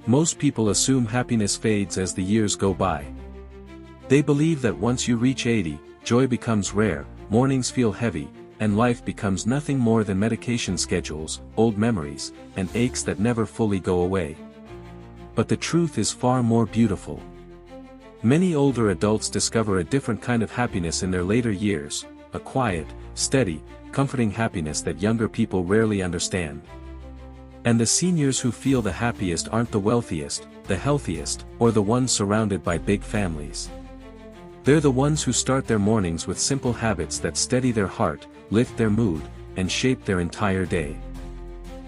Most people assume happiness fades as the years go by. They believe that once you reach 80, joy becomes rare, mornings feel heavy, and life becomes nothing more than medication schedules, old memories, and aches that never fully go away. But the truth is far more beautiful. Many older adults discover a different kind of happiness in their later years, a quiet, steady, comforting happiness that younger people rarely understand. And the seniors who feel the happiest aren't the wealthiest, the healthiest, or the ones surrounded by big families. They're the ones who start their mornings with simple habits that steady their heart, lift their mood, and shape their entire day.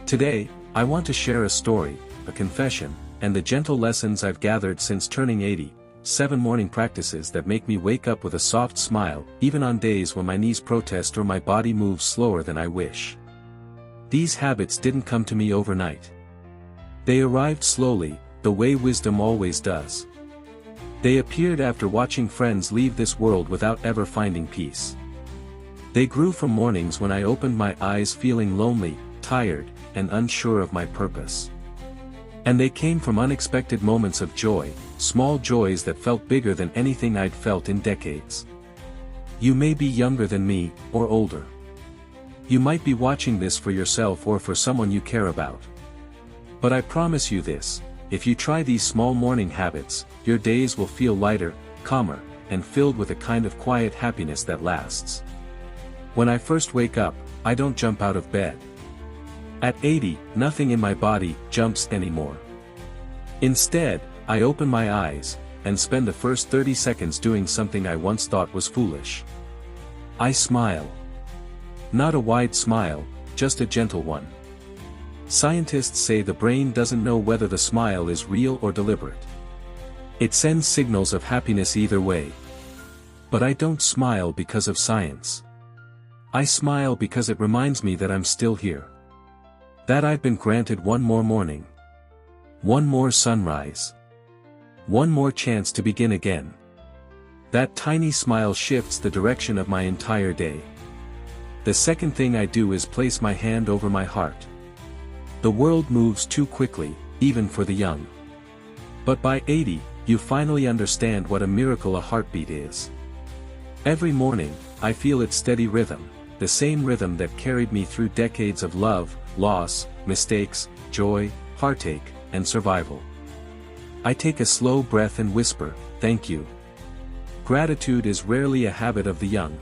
Today, I want to share a story, a confession, and the gentle lessons I've gathered since turning 80, 7 morning practices that make me wake up with a soft smile, even on days when my knees protest or my body moves slower than I wish. These habits didn't come to me overnight. They arrived slowly, the way wisdom always does. They appeared after watching friends leave this world without ever finding peace. They grew from mornings when I opened my eyes feeling lonely, tired, and unsure of my purpose. And they came from unexpected moments of joy, small joys that felt bigger than anything I'd felt in decades. You may be younger than me, or older. You might be watching this for yourself or for someone you care about. But I promise you this, if you try these small morning habits, your days will feel lighter, calmer, and filled with a kind of quiet happiness that lasts. When I first wake up, I don't jump out of bed. At 80, nothing in my body jumps anymore. Instead, I open my eyes, and spend the first 30 seconds doing something I once thought was foolish. I smile. Not a wide smile, just a gentle one. Scientists say the brain doesn't know whether the smile is real or deliberate. It sends signals of happiness either way. But I don't smile because of science. I smile because it reminds me that I'm still here. That I've been granted one more morning. One more sunrise. One more chance to begin again. That tiny smile shifts the direction of my entire day. The second thing I do is place my hand over my heart. The world moves too quickly, even for the young. But by 80, you finally understand what a miracle a heartbeat is. Every morning, I feel its steady rhythm, the same rhythm that carried me through decades of love, loss, mistakes, joy, heartache, and survival. I take a slow breath and whisper, "Thank you." Gratitude is rarely a habit of the young.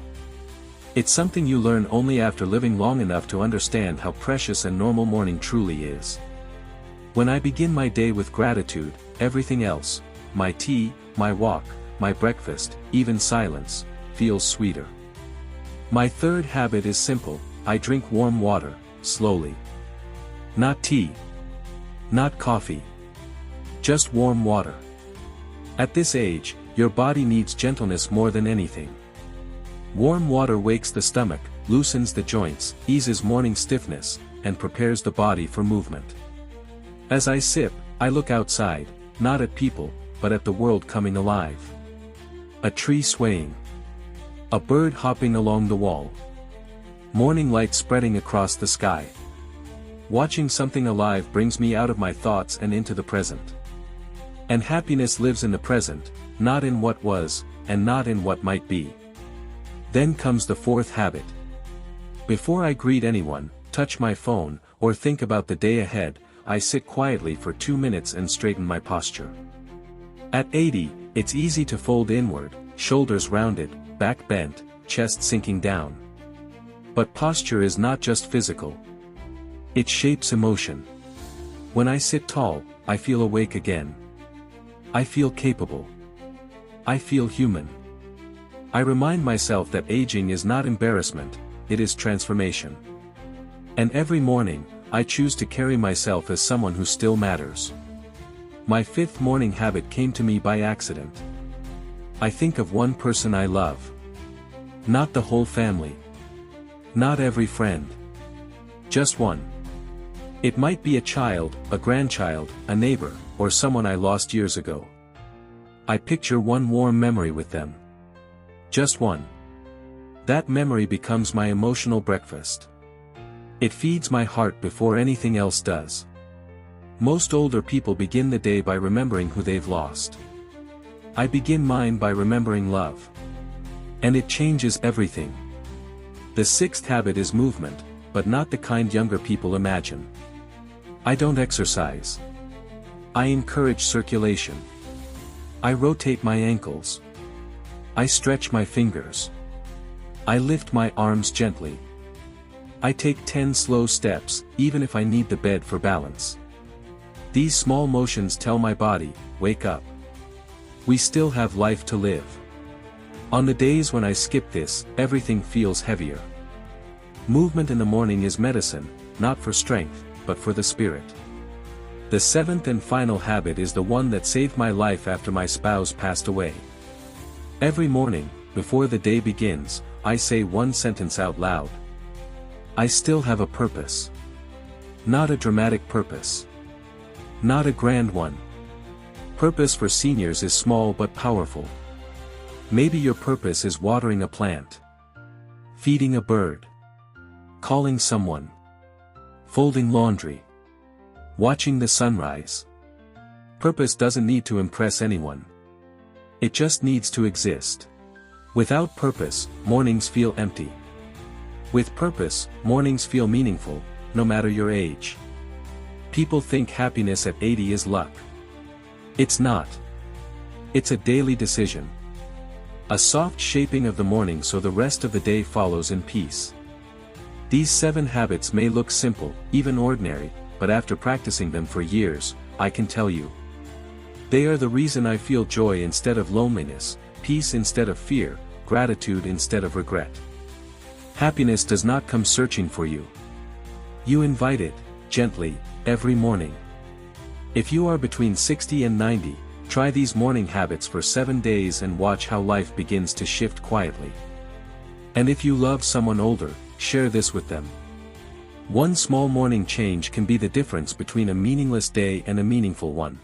It's something you learn only after living long enough to understand how precious a normal morning truly is. When I begin my day with gratitude, everything else, my tea, my walk, my breakfast, even silence, feels sweeter. My third habit is simple, I drink warm water, slowly. Not tea. Not coffee. Just warm water. At this age, your body needs gentleness more than anything. Warm water wakes the stomach, loosens the joints, eases morning stiffness, and prepares the body for movement. As I sip, I look outside, not at people, but at the world coming alive. A tree swaying. A bird hopping along the wall. Morning light spreading across the sky. Watching something alive brings me out of my thoughts and into the present. And happiness lives in the present, not in what was, and not in what might be. Then comes the fourth habit. Before I greet anyone, touch my phone, or think about the day ahead, I sit quietly for 2 minutes and straighten my posture. At 80, it's easy to fold inward, shoulders rounded, back bent, chest sinking down. But posture is not just physical. It shapes emotion. When I sit tall, I feel awake again. I feel capable. I feel human. I remind myself that aging is not embarrassment, it is transformation. And every morning, I choose to carry myself as someone who still matters. My fifth morning habit came to me by accident. I think of one person I love. Not the whole family. Not every friend. Just one. It might be a child, a grandchild, a neighbor, or someone I lost years ago. I picture one warm memory with them. Just one. That memory becomes my emotional breakfast. It feeds my heart before anything else does. Most older people begin the day by remembering who they've lost. I begin mine by remembering love. And it changes everything. The sixth habit is movement, but not the kind younger people imagine. I don't exercise. I encourage circulation. I rotate my ankles. I stretch my fingers. I lift my arms gently. I take 10 slow steps, even if I need the bed for balance. These small motions tell my body, wake up. We still have life to live. On the days when I skip this, everything feels heavier. Movement in the morning is medicine, not for strength, but for the spirit. The seventh and final habit is the one that saved my life after my spouse passed away. Every morning, before the day begins, I say one sentence out loud. I still have a purpose. Not a dramatic purpose. Not a grand one. Purpose for seniors is small but powerful. Maybe your purpose is watering a plant, feeding a bird, calling someone, folding laundry, watching the sunrise. Purpose doesn't need to impress anyone. It just needs to exist. Without purpose, mornings feel empty. With purpose, mornings feel meaningful, no matter your age. People think happiness at 80 is luck. It's not. It's a daily decision. A soft shaping of the morning so the rest of the day follows in peace. These 7 habits may look simple, even ordinary, but after practicing them for years, I can tell you. They are the reason I feel joy instead of loneliness, peace instead of fear, gratitude instead of regret. Happiness does not come searching for you. You invite it, gently, every morning. If you are between 60 and 90, try these morning habits for 7 days and watch how life begins to shift quietly. And if you love someone older, share this with them. One small morning change can be the difference between a meaningless day and a meaningful one.